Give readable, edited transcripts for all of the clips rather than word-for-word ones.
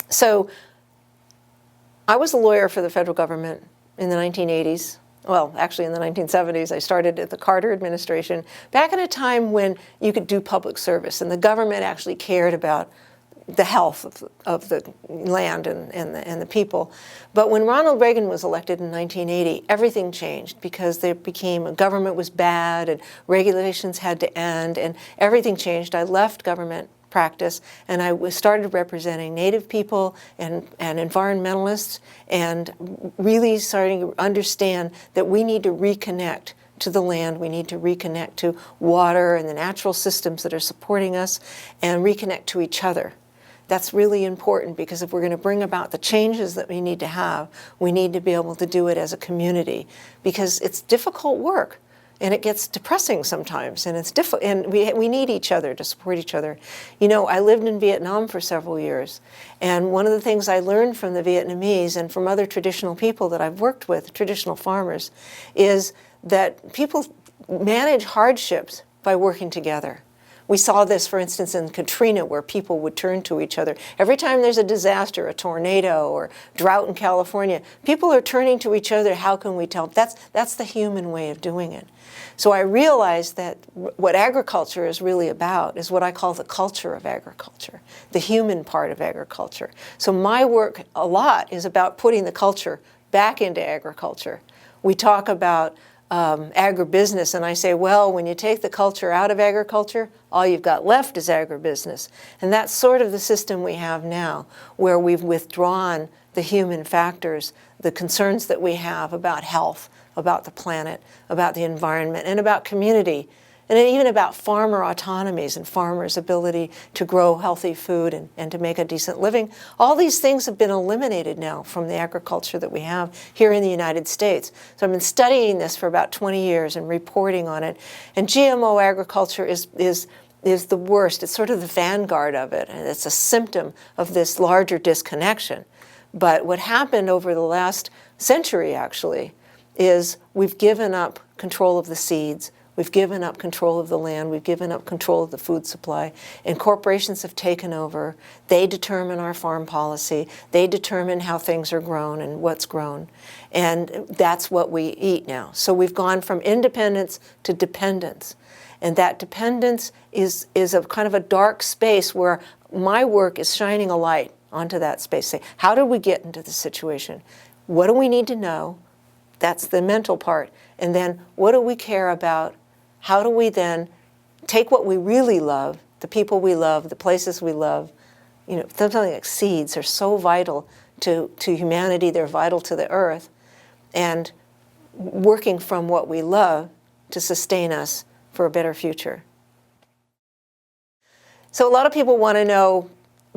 So I was a lawyer for the federal government in the 1980s. Well, actually in the 1970s. I started at the Carter administration, back in a time when you could do public service and the government actually cared about the health of the land and the people. But when Ronald Reagan was elected in 1980, everything changed because there became, government was bad and regulations had to end and everything changed. I left government practice and I started representing Native people and environmentalists and really starting to understand that we need to reconnect to the land, we need to reconnect to water and the natural systems that are supporting us and reconnect to each other. That's really important because if we're going to bring about the changes that we need to have, we need to be able to do it as a community because it's difficult work and it gets depressing sometimes and it's and we need each other to support each other. You know, I lived in Vietnam for several years and one of the things I learned from the Vietnamese and from other traditional people that I've worked with, traditional farmers, is that people manage hardships by working together. We saw this, for instance, in Katrina, where people would turn to each other. Every time there's a disaster, a tornado or drought in California, people are turning to each other. How can we help? That's the human way of doing it. So I realized that what agriculture is really about is what I call the culture of agriculture, the human part of agriculture. So my work a lot is about putting the culture back into agriculture. We talk about agribusiness, and I say, well, when you take the culture out of agriculture, all you've got left is agribusiness. And that's sort of the system we have now, where we've withdrawn the human factors, the concerns that we have about health, about the planet, about the environment, and about community, and even about farmer autonomies and farmers' ability to grow healthy food and to make a decent living. All these things have been eliminated now from the agriculture that we have here in the United States. So I've been studying this for about 20 years and reporting on it. And GMO agriculture is the worst. It's sort of the vanguard of it, and it's a symptom of this larger disconnection. But what happened over the last century, actually, is we've given up control of the seeds. We've given up control of the land. We've given up control of the food supply. And corporations have taken over. They determine our farm policy. They determine how things are grown and what's grown. And that's what we eat now. So we've gone from independence to dependence. And that dependence is a kind of a dark space where my work is shining a light onto that space. Say, how did we get into this situation? What do we need to know? That's the mental part. And then what do we care about? How do we then take what we really love, the people we love, the places we love, you know, something like seeds are so vital to humanity, they're vital to the earth, and working from what we love to sustain us for a better future. So a lot of people want to know,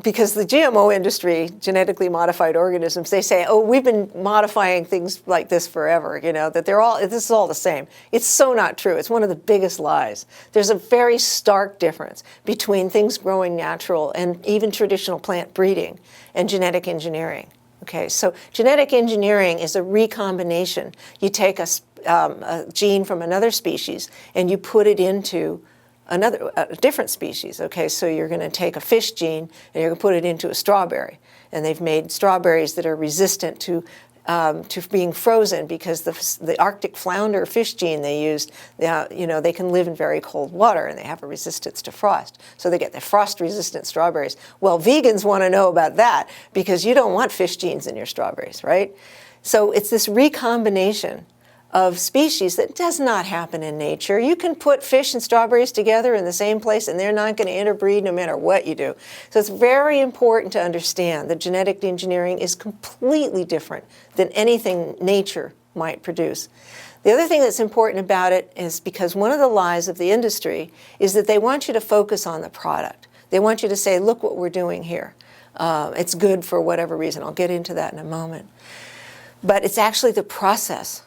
because the GMO industry, genetically modified organisms, they say, oh, we've been modifying things like this forever, you know, that this is all the same. It's so not true. It's one of the biggest lies. There's a very stark difference between things growing natural and even traditional plant breeding and genetic engineering. Okay, so genetic engineering is a recombination. You take a gene from another species and you put it into a different species. Okay, so you're going to take a fish gene and you're going to put it into a strawberry, and they've made strawberries that are resistant to being frozen because the Arctic flounder fish gene they used, you know, they can live in very cold water and they have a resistance to frost, so they get the frost-resistant strawberries. Well, vegans want to know about that because you don't want fish genes in your strawberries, right? So it's this recombination of species that does not happen in nature. You can put fish and strawberries together in the same place and they're not going to interbreed no matter what you do. So it's very important to understand that genetic engineering is completely different than anything nature might produce. The other thing that's important about it is because one of the lies of the industry is that they want you to focus on the product. They want you to say, look what we're doing here. It's good for whatever reason. I'll get into that in a moment. But it's actually the process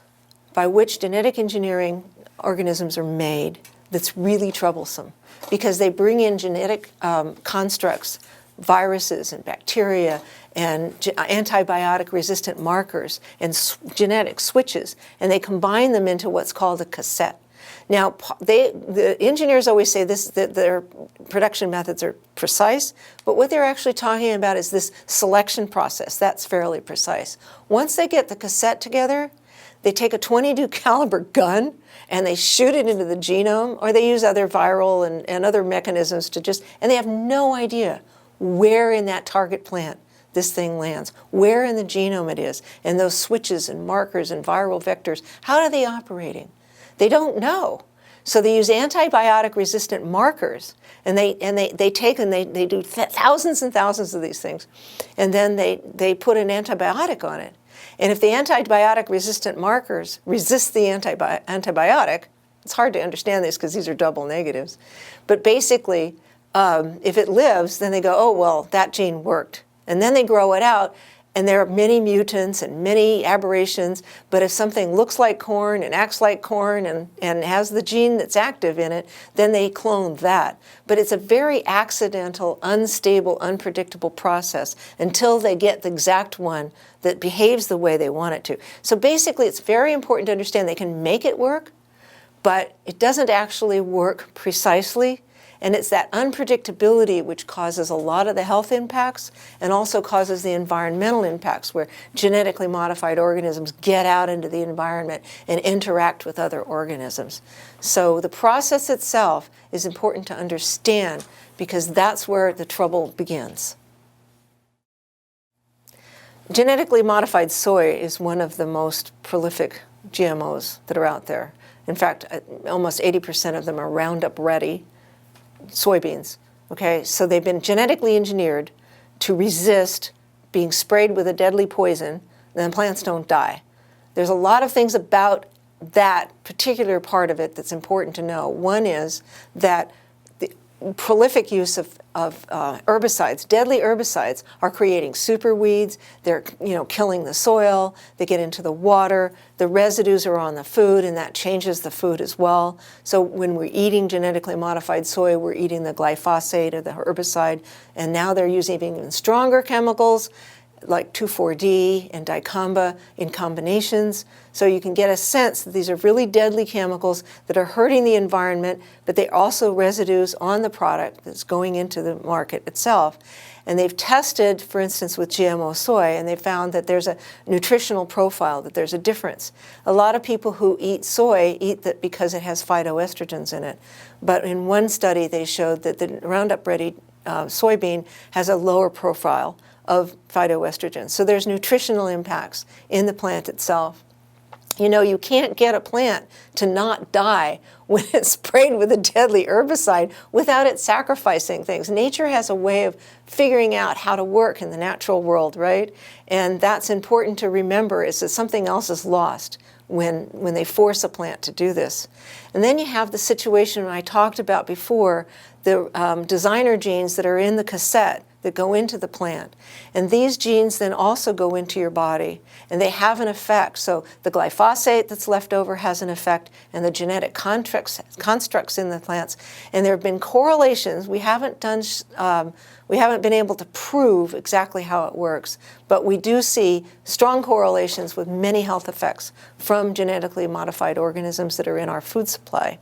by which genetic engineering organisms are made that's really troublesome, because they bring in genetic constructs, viruses and bacteria and antibiotic-resistant markers and genetic switches, and they combine them into what's called a cassette. Now, the engineers always say this, that their production methods are precise, but what they're actually talking about is this selection process. That's fairly precise. Once they get the cassette together, they take a .22 caliber gun and they shoot it into the genome, or they use other viral and other mechanisms to and they have no idea where in that target plant this thing lands, where in the genome it is, and those switches and markers and viral vectors, how are they operating? They don't know. So they use antibiotic-resistant markers, and they do thousands and thousands of these things, and then they put an antibiotic on it. And if the antibiotic-resistant markers resist the antibiotic, it's hard to understand this because these are double negatives, but basically, if it lives, then they go, oh, well, that gene worked. And then they grow it out, and there are many mutants and many aberrations, but if something looks like corn and acts like corn and has the gene that's active in it, then they clone that. But it's a very accidental, unstable, unpredictable process until they get the exact one that behaves the way they want it to. So basically, it's very important to understand they can make it work, but it doesn't actually work precisely. And it's that unpredictability which causes a lot of the health impacts and also causes the environmental impacts where genetically modified organisms get out into the environment and interact with other organisms. So the process itself is important to understand because that's where the trouble begins. Genetically modified soy is one of the most prolific GMOs that are out there. In fact, almost 80% of them are Roundup ready soybeans, okay? So they've been genetically engineered to resist being sprayed with a deadly poison, then plants don't die. There's a lot of things about that particular part of it that's important to know. One is that the prolific use of herbicides, deadly herbicides, are creating super weeds. They're killing the soil. They get into the water. The residues are on the food, and that changes the food as well. So when we're eating genetically modified soy, we're eating the glyphosate or the herbicide, and now they're using even stronger chemicals like 2,4-D and dicamba in combinations. So you can get a sense that these are really deadly chemicals that are hurting the environment, but they're also residues on the product that's going into the market itself. And they've tested, for instance, with GMO soy, and they found that there's a nutritional profile, that there's a difference. A lot of people who eat soy eat that because it has phytoestrogens in it. But in one study, they showed that the Roundup Ready soybean has a lower profile of phytoestrogens. So there's nutritional impacts in the plant itself. You can't get a plant to not die when it's sprayed with a deadly herbicide without it sacrificing things. Nature has a way of figuring out how to work in the natural world, right? And that's important to remember, is that something else is lost when they force a plant to do this. And then you have the situation I talked about before, the designer genes that are in the cassette that go into the plant. And these genes then also go into your body, and they have an effect. So the glyphosate that's left over has an effect, and the genetic constructs in the plants. And there have been correlations. We haven't been able to prove exactly how it works, but we do see strong correlations with many health effects from genetically modified organisms that are in our food supply.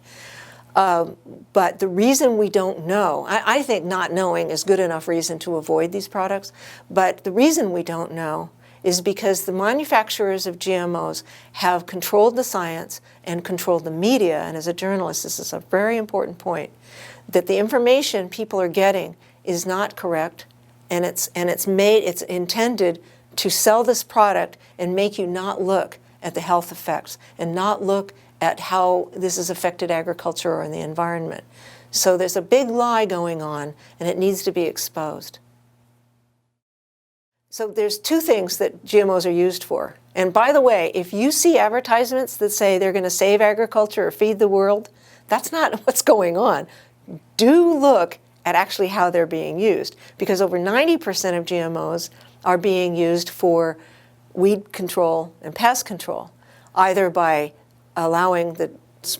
But the reason we don't know, I think not knowing is good enough reason to avoid these products, but the reason we don't know is because the manufacturers of GMOs have controlled the science and controlled the media, and as a journalist, this is a very important point, that the information people are getting is not correct, and it's intended to sell this product and make you not look at the health effects and not look at how this has affected agriculture or in the environment. So there's a big lie going on, and it needs to be exposed. So there's two things that GMOs are used for. And by the way, if you see advertisements that say they're going to save agriculture or feed the world, that's not what's going on. Do look at actually how they're being used, because over 90% of GMOs are being used for weed control and pest control, either by allowing the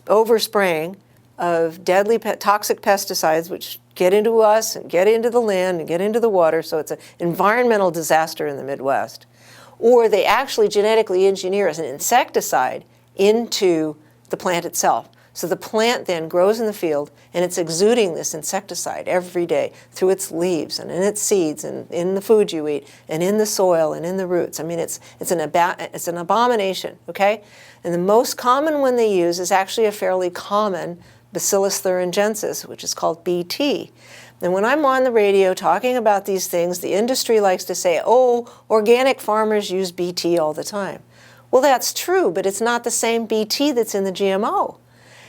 overspraying of deadly toxic pesticides, which get into us and get into the land and get into the water, so it's an environmental disaster in the Midwest. Or they actually genetically engineer as an insecticide into the plant itself. So the plant then grows in the field, and it's exuding this insecticide every day through its leaves and in its seeds and in the food you eat and in the soil and in the roots. I mean, it's an abomination, okay? And the most common one they use is actually a fairly common Bacillus thuringiensis, which is called BT. And when I'm on the radio talking about these things, the industry likes to say, oh, organic farmers use BT all the time. Well, that's true, but it's not the same BT that's in the GMO.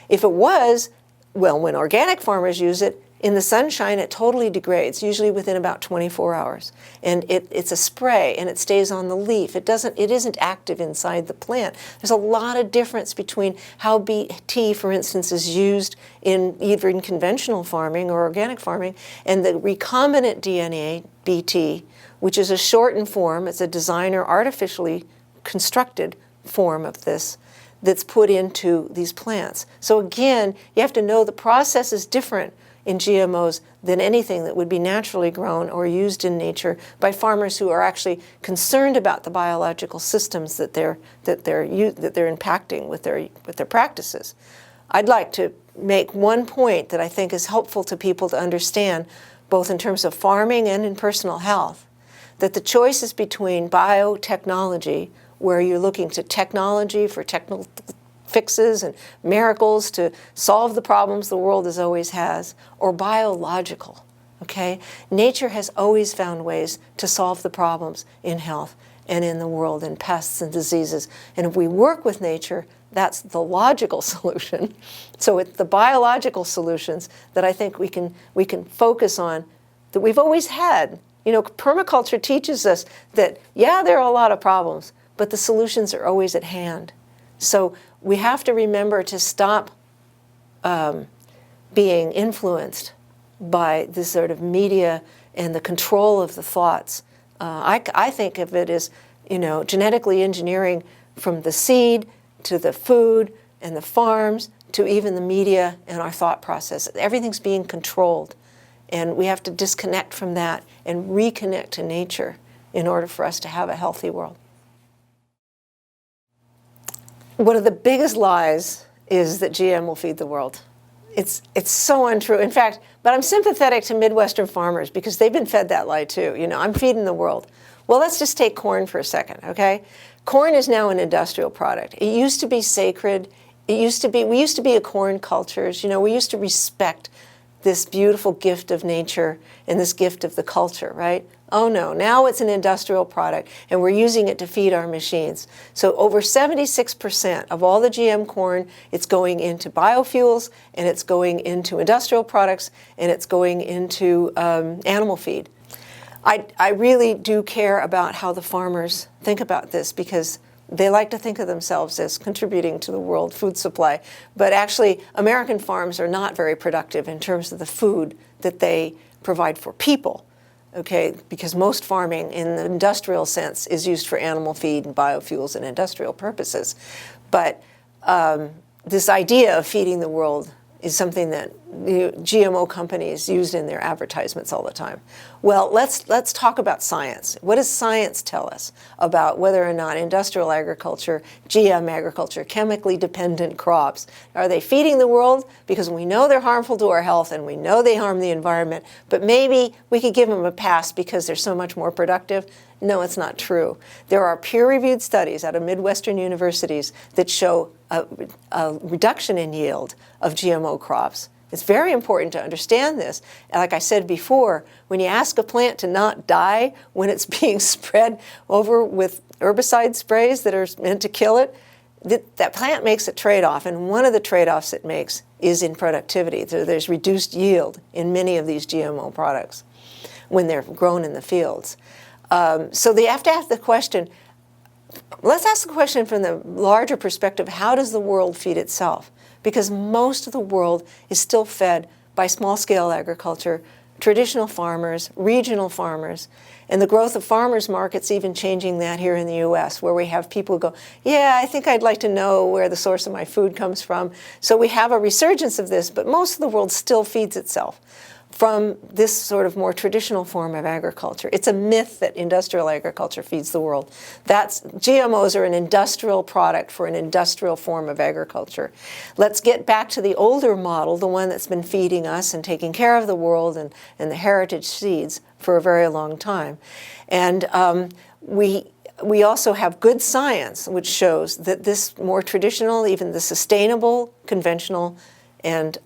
If it was, well, when organic farmers use it, in the sunshine it totally degrades, usually within about 24 hours. And it's a spray, and it stays on the leaf. It isn't active inside the plant. There's a lot of difference between how BT, for instance, is used in either in conventional farming or organic farming, and the recombinant DNA, BT, which is a shortened form. It's a designer artificially constructed form of this that's put into these plants. So again, you have to know the process is different in GMOs than anything that would be naturally grown or used in nature by farmers who are actually concerned about the biological systems that they're impacting with their practices. I'd like to make one point that I think is helpful to people to understand, both in terms of farming and in personal health, that the choice is between biotechnology, where you're looking to technology for technical fixes and miracles to solve the problems the world has always has, or biological, okay? Nature has always found ways to solve the problems in health and in the world, in pests and diseases. And if we work with nature, that's the logical solution. So it's the biological solutions that I think we can focus on, that we've always had. You know, permaculture teaches us that, yeah, there are a lot of problems, but the solutions are always at hand. So we have to remember to stop being influenced by this sort of media and the control of the thoughts. I think of it as, you know, genetically engineering from the seed to the food and the farms to even the media and our thought process. Everything's being controlled. And we have to disconnect from that and reconnect to nature in order for us to have a healthy world. One of the biggest lies is that GM will feed the world. It's so untrue. In fact, but I'm sympathetic to Midwestern farmers because they've been fed that lie too. You know, I'm feeding the world. Well, let's just take corn for a second, okay? Corn is now an industrial product. It used to be sacred. We used to be a corn cultures. You know, we used to respect this beautiful gift of nature and this gift of the culture, right? Oh no, now it's an industrial product and we're using it to feed our machines. So over 76% of all the GM corn, it's going into biofuels and it's going into industrial products and it's going into animal feed. I really do care about how the farmers think about this because they like to think of themselves as contributing to the world food supply. But actually, American farms are not very productive in terms of the food that they provide for people, okay? Because most farming in the industrial sense is used for animal feed and biofuels and industrial purposes. But this idea of feeding the world is something that GMO companies use in their advertisements all the time. Well, let's talk about science. What does science tell us about whether or not industrial agriculture, GM agriculture, chemically dependent crops, are they feeding the world? Because we know they're harmful to our health and we know they harm the environment, but maybe we could give them a pass because they're so much more productive. No, it's not true. There are peer-reviewed studies out of Midwestern universities that show a reduction in yield of GMO crops. It's very important to understand this. And like I said before, when you ask a plant to not die when it's being spread over with herbicide sprays that are meant to kill it, that plant makes a trade-off. And one of the trade-offs it makes is in productivity. There's reduced yield in many of these GMO products when they're grown in the fields. So they have to ask the question, let's ask the question from the larger perspective, how does the world feed itself? Because most of the world is still fed by small-scale agriculture, traditional farmers, regional farmers, and the growth of farmers markets even changing that here in the U.S., where we have people who go, yeah, I think I'd like to know where the source of my food comes from. So we have a resurgence of this, but most of the world still feeds itself. from this sort of more traditional form of agriculture. It's a myth that industrial agriculture feeds the world. GMOs are an industrial product for an industrial form of agriculture. Let's get back to the older model, the one that's been feeding us and taking care of the world and the heritage seeds for a very long time. And we also have good science which shows that this more traditional, even the sustainable, conventional, and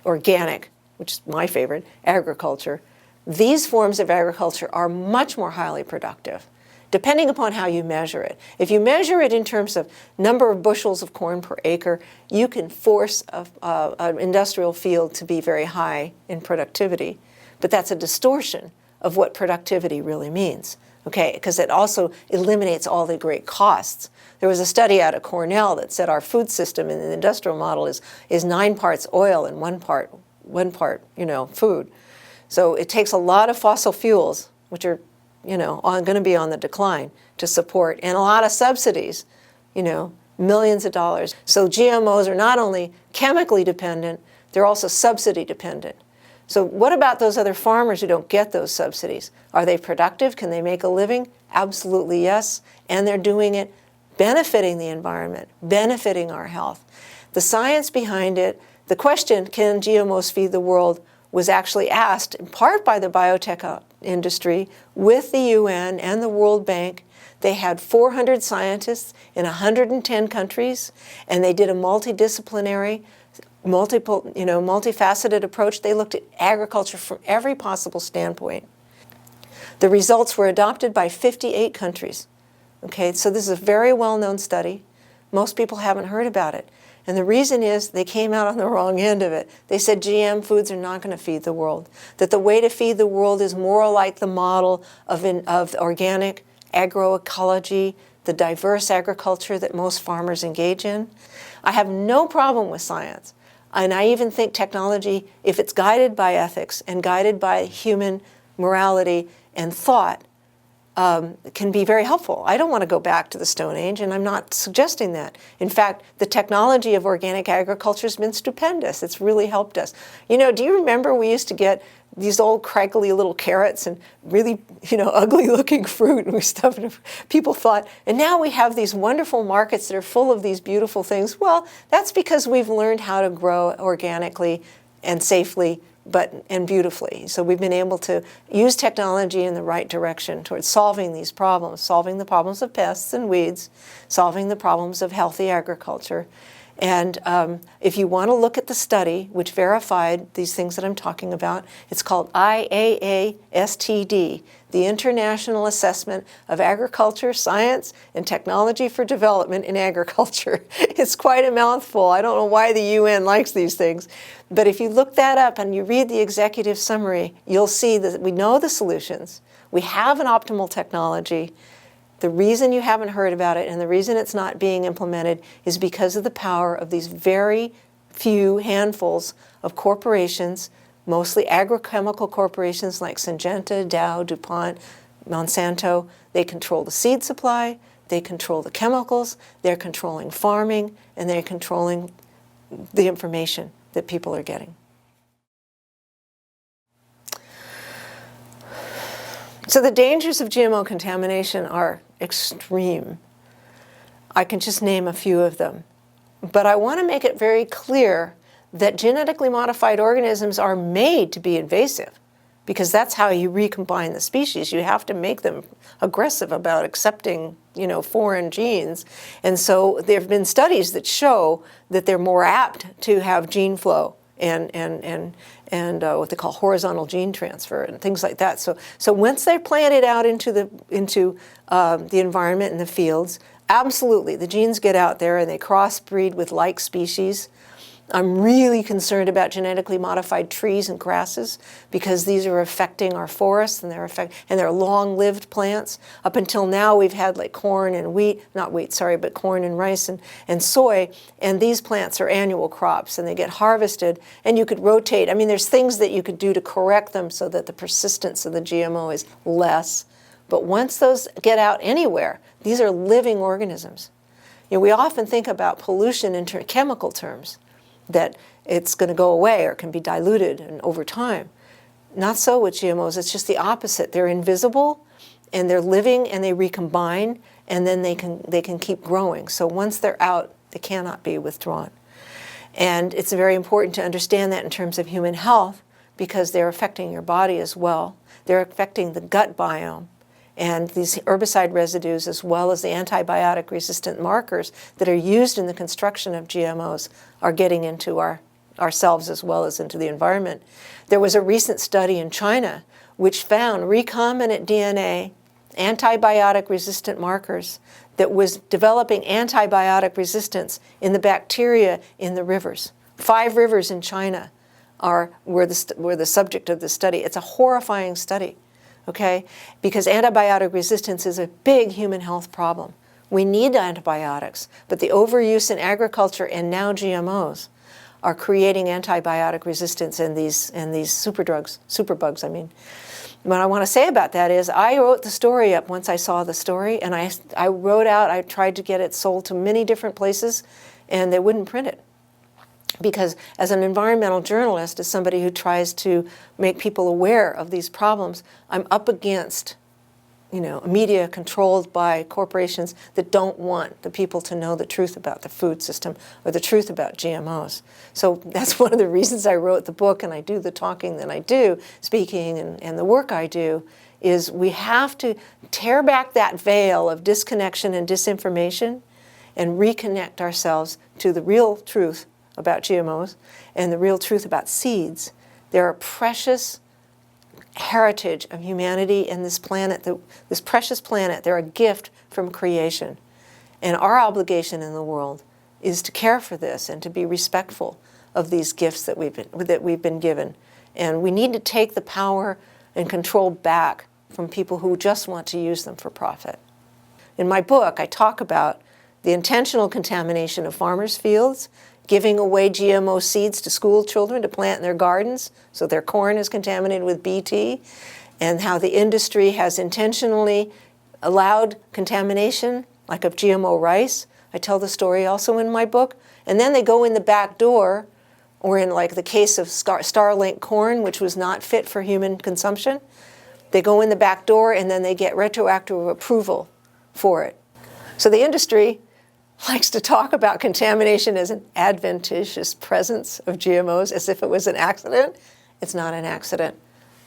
organic, which is my favorite, agriculture, these forms of agriculture are much more highly productive, depending upon how you measure it. If you measure it in terms of number of bushels of corn per acre, you can force an industrial field to be very high in productivity. But that's a distortion of what productivity really means, okay? Because it also eliminates all the great costs. There was a study out of Cornell that said our food system in the industrial model is 9 parts oil and one part, food. So it takes a lot of fossil fuels, which are, going to be on the decline, to support, and a lot of subsidies, millions of dollars. So GMOs are not only chemically dependent, they're also subsidy dependent. So what about those other farmers who don't get those subsidies? Are they productive? Can they make a living? Absolutely yes. And they're doing it benefiting the environment, benefiting our health. The science behind it, the question, can GMOs feed the world, was actually asked in part by the biotech industry with the UN and the World Bank. They had 400 scientists in 110 countries, and they did a multidisciplinary, multifaceted approach. They looked at agriculture from every possible standpoint. The results were adopted by 58 countries. Okay, so this is a very well-known study. Most people haven't heard about it. And the reason is they came out on the wrong end of it. They said GM foods are not going to feed the world, that the way to feed the world is more like the model of organic agroecology, the diverse agriculture that most farmers engage in. I have no problem with science. And I even think technology, if it's guided by ethics and guided by human morality and thought, can be very helpful. I don't want to go back to the Stone Age, and I'm not suggesting that. In fact, the technology of organic agriculture has been stupendous. It's really helped us. Do you remember we used to get these old craggly little carrots and really, ugly looking fruit and we stuffed it. People thought, and now we have these wonderful markets that are full of these beautiful things. Well, that's because we've learned how to grow organically and safely and beautifully. So we've been able to use technology in the right direction towards solving these problems, solving the problems of pests and weeds, solving the problems of healthy agriculture. And if you want to look at the study which verified these things that I'm talking about, it's called IAASTD, the International Assessment of Agriculture, Science, and Technology for Development in Agriculture. It's quite a mouthful. I don't know why the UN likes these things. But if you look that up and you read the executive summary, you'll see that we know the solutions. We have an optimal technology. The reason you haven't heard about it and the reason it's not being implemented is because of the power of these very few handfuls of corporations, mostly agrochemical corporations like Syngenta, Dow, DuPont, Monsanto. They control the seed supply, they control the chemicals, they're controlling farming, and they're controlling the information that people are getting. So the dangers of GMO contamination are extreme. I can just name a few of them. But I want to make it very clear that genetically modified organisms are made to be invasive, because that's how you recombine the species. You have to make them aggressive about accepting, foreign genes. And so there have been studies that show that they're more apt to have gene flow and what they call horizontal gene transfer and things like that. So once they're planted out into the environment in the fields, absolutely, the genes get out there and they crossbreed with like species. I'm really concerned about genetically modified trees and grasses because these are affecting our forests and they're long-lived plants. Up until now, we've had like corn and wheat, not wheat, sorry, but corn and rice and soy, and these plants are annual crops and they get harvested and you could rotate. I mean, there's things that you could do to correct them so that the persistence of the GMO is less. But once those get out anywhere, these are living organisms. We often think about pollution in chemical terms. That it's going to go away or can be diluted and over time. Not so with GMOs. It's just the opposite. They're invisible, and they're living, and they recombine, and then they can keep growing. So once they're out, they cannot be withdrawn. And it's very important to understand that in terms of human health, because they're affecting your body as well. They're affecting the gut biome. And these herbicide residues, as well as the antibiotic-resistant markers that are used in the construction of GMOs, are getting into ourselves as well as into the environment. There was a recent study in China which found recombinant DNA, antibiotic-resistant markers, that was developing antibiotic resistance in the bacteria in the rivers. 5 rivers in China were the subject of this study. It's a horrifying study, okay? Because antibiotic resistance is a big human health problem. We need antibiotics, but the overuse in agriculture and now GMOs are creating antibiotic resistance in these superbugs, I mean. What I want to say about that is I wrote the story up once I saw the story, and I wrote out, I tried to get it sold to many different places, and they wouldn't print it. Because as an environmental journalist, as somebody who tries to make people aware of these problems, I'm up against, media controlled by corporations that don't want the people to know the truth about the food system or the truth about GMOs. So that's one of the reasons I wrote the book and I do the talking that I do, speaking and the work I do, is we have to tear back that veil of disconnection and disinformation and reconnect ourselves to the real truth about GMOs and the real truth about seeds. They're a precious heritage of humanity and this planet, this precious planet. They're a gift from creation. And our obligation in the world is to care for this and to be respectful of these gifts that we've been given. And we need to take the power and control back from people who just want to use them for profit. In my book, I talk about the intentional contamination of farmers' fields, giving away GMO seeds to school children to plant in their gardens so their corn is contaminated with Bt, and how the industry has intentionally allowed contamination, like of GMO rice. I tell the story also in my book. And then they go in the back door, or in like the case of Starlink corn, which was not fit for human consumption. They go in the back door and then they get retroactive approval for it. So the industry likes to talk about contamination as an adventitious presence of GMOs, as if it was an accident. It's not an accident.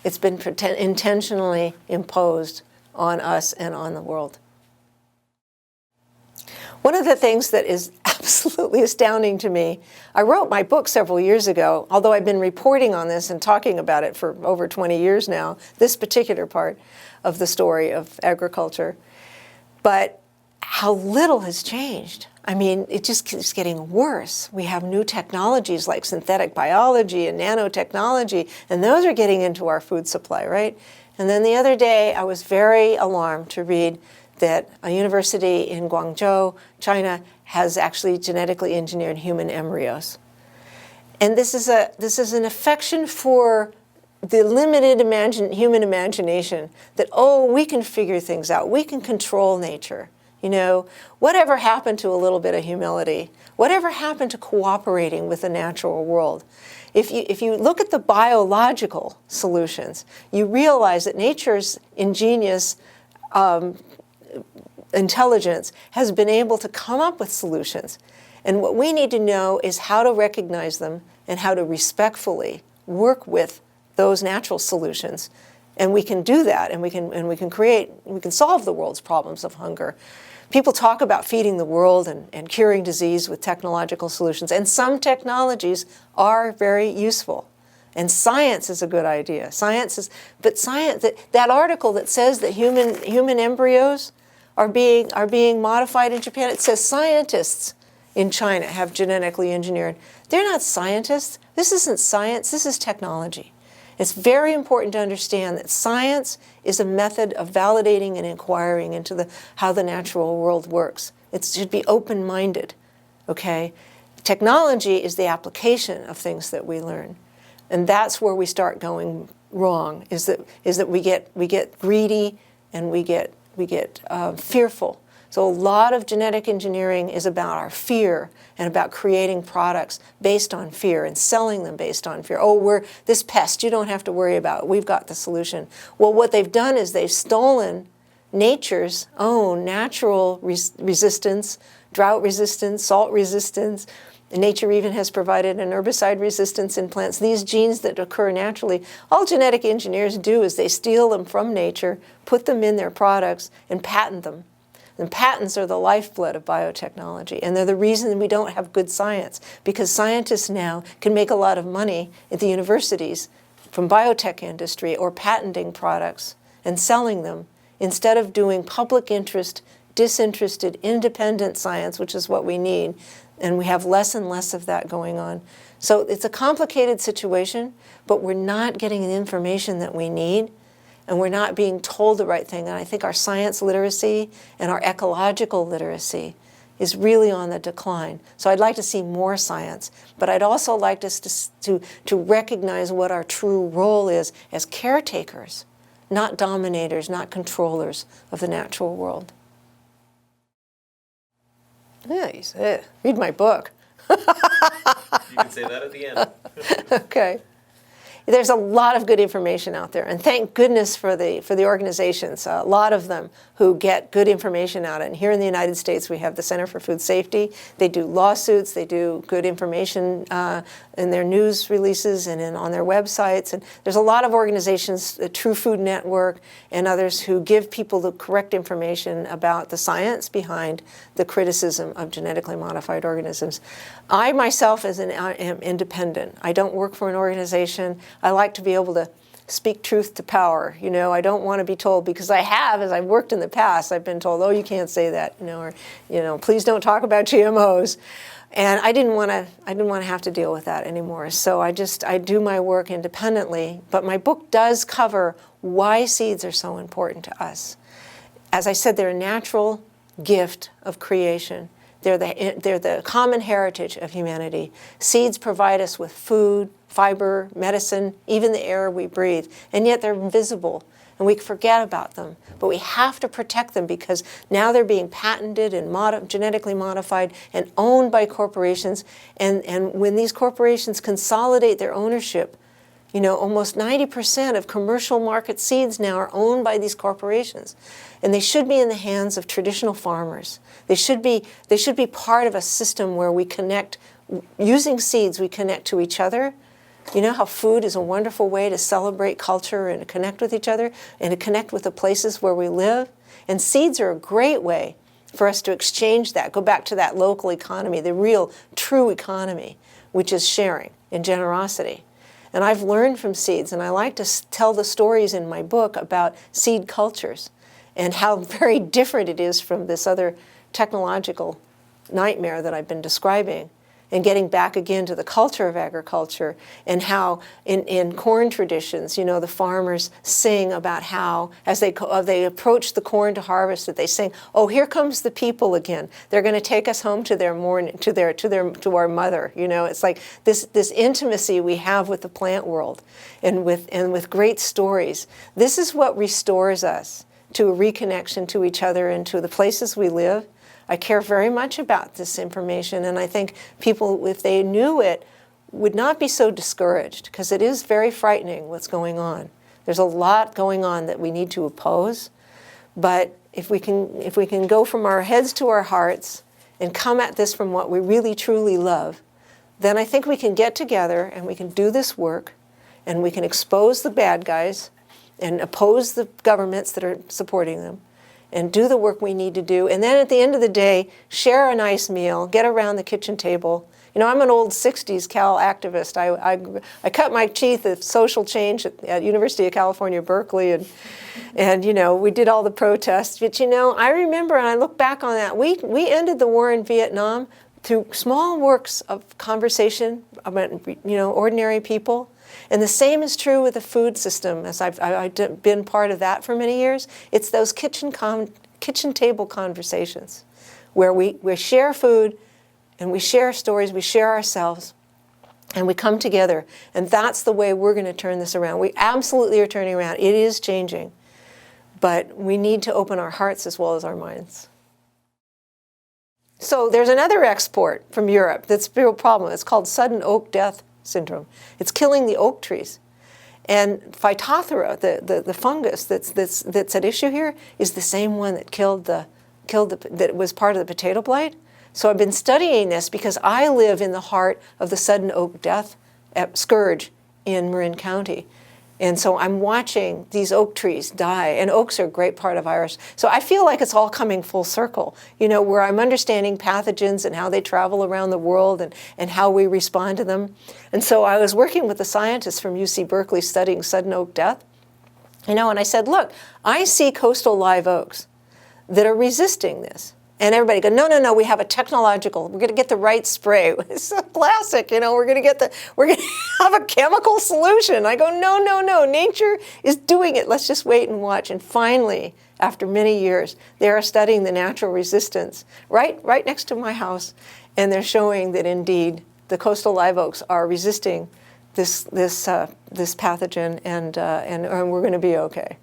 It's been intentionally imposed on us and on the world. One of the things that is absolutely astounding to me, I wrote my book several years ago, although I've been reporting on this and talking about it for over 20 years now, this particular part of the story of agriculture. But how little has changed. I mean, it just keeps getting worse. We have new technologies like synthetic biology and nanotechnology, and those are getting into our food supply, right? And then the other day, I was very alarmed to read that a university in Guangzhou, China, has actually genetically engineered human embryos. And this is an affection for the limited human imagination that, oh, we can figure things out. We can control nature. Whatever happened to a little bit of humility? Whatever happened to cooperating with the natural world? If you look at the biological solutions, you realize that nature's ingenious intelligence has been able to come up with solutions. And what we need to know is how to recognize them and how to respectfully work with those natural solutions. And we can do that, and we can solve the world's problems of hunger. People talk about feeding the world and curing disease with technological solutions, and some technologies are very useful. And science is a good idea. That article that says that human embryos are being modified in Japan, it says scientists in China have genetically engineered. They're not scientists. This isn't science. This is technology. It's very important to understand that science is a method of validating and inquiring into how the natural world works. It should be open-minded, okay? Technology is the application of things that we learn. And that's where we start going wrong, is that we get greedy and we get fearful. So a lot of genetic engineering is about our fear and about creating products based on fear and selling them based on fear. Oh, we're this pest, you don't have to worry about it. We've got the solution. Well, what they've done is they've stolen nature's own natural resistance, drought resistance, salt resistance. Nature even has provided an herbicide resistance in plants. These genes that occur naturally, all genetic engineers do is they steal them from nature, put them in their products, and patent them. And patents are the lifeblood of biotechnology, and they're the reason we don't have good science, because scientists now can make a lot of money at the universities from biotech industry or patenting products and selling them instead of doing public interest, disinterested, independent science, which is what we need, and we have less and less of that going on. So it's a complicated situation, but we're not getting the information that we need, and we're not being told the right thing. And I think our science literacy and our ecological literacy is really on the decline. So I'd like to see more science, but I'd also like us to recognize what our true role is as caretakers, not dominators, not controllers of the natural world. Yeah, you said it. Read my book. You can say that at the end. Okay. There's a lot of good information out there, and thank goodness for the organizations, a lot of them who get good information out. And here in the United States, we have the Center for Food Safety. They do lawsuits, they do good information in their news releases and on their websites. And there's a lot of organizations, the True Food Network and others, who give people the correct information about the science behind the criticism of genetically modified organisms. I myself am independent. I don't work for an organization. I like to be able to speak truth to power. You know, I don't want to be told, because I have, as I've worked in the past, I've been told, oh, you can't say that, or, please don't talk about GMOs. And I didn't want to have to deal with that anymore. So I do my work independently. But my book does cover why seeds are so important to us. As I said, they're a natural gift of creation. They're the common heritage of humanity. Seeds provide us with food, fiber, medicine, even the air we breathe, and yet they're invisible, and we forget about them. But we have to protect them, because now they're being patented and genetically modified and owned by corporations, and when these corporations consolidate their ownership, almost 90% of commercial market seeds now are owned by these corporations, and they should be in the hands of traditional farmers. They should be part of a system where we connect, using seeds, we connect to each other. You know how food is a wonderful way to celebrate culture and to connect with each other and to connect with the places where we live? And seeds are a great way for us to exchange that, go back to that local economy, the real, true economy, which is sharing and generosity. And I've learned from seeds, and I like to tell the stories in my book about seed cultures and how very different it is from this other technological nightmare that I've been describing, and getting back again to the culture of agriculture, and how in corn traditions, the farmers sing about how, as they approach the corn to harvest, that they sing, "Oh, here comes the people again. They're going to take us home to their morning, to our mother." It's like this intimacy we have with the plant world, and with great stories. This is what restores us to a reconnection to each other and to the places we live. I care very much about this information, and I think people, if they knew it, would not be so discouraged, because it is very frightening what's going on. There's a lot going on that we need to oppose, but if we can go from our heads to our hearts and come at this from what we really truly love, then I think we can get together and we can do this work, and we can expose the bad guys and oppose the governments that are supporting them, and do the work we need to do. And then at the end of the day, share a nice meal, get around the kitchen table. I'm an old 60s Cal activist. I cut my teeth at social change at University of California, Berkeley, and we did all the protests. But I remember, and I look back on that, we ended the war in Vietnam through small works of conversation about, ordinary people. And the same is true with the food system, as I've been part of that for many years. It's those kitchen table conversations where we share food and we share stories, we share ourselves, and we come together. And that's the way we're going to turn this around. We absolutely are turning around. It is changing. But we need to open our hearts as well as our minds. So there's another export from Europe that's a real problem. It's called sudden oak death syndrome. It's killing the oak trees. And Phytophthora, the fungus that's at issue here, is the same one that that was part of the potato blight. So I've been studying this because I live in the heart of the sudden oak death scourge in Marin County. And so I'm watching these oak trees die, and oaks are a great part of Irish. So I feel like it's all coming full circle, where I'm understanding pathogens and how they travel around the world and how we respond to them. And so I was working with a scientist from UC Berkeley studying sudden oak death, and I said, look, I see coastal live oaks that are resisting this. And everybody go, no, we have we're going to get the right spray. It's a classic, we're going to have a chemical solution. I go, no, nature is doing it. Let's just wait and watch. And finally, after many years, they are studying the natural resistance right next to my house. And they're showing that indeed the coastal live oaks are resisting this pathogen, and we're going to be okay.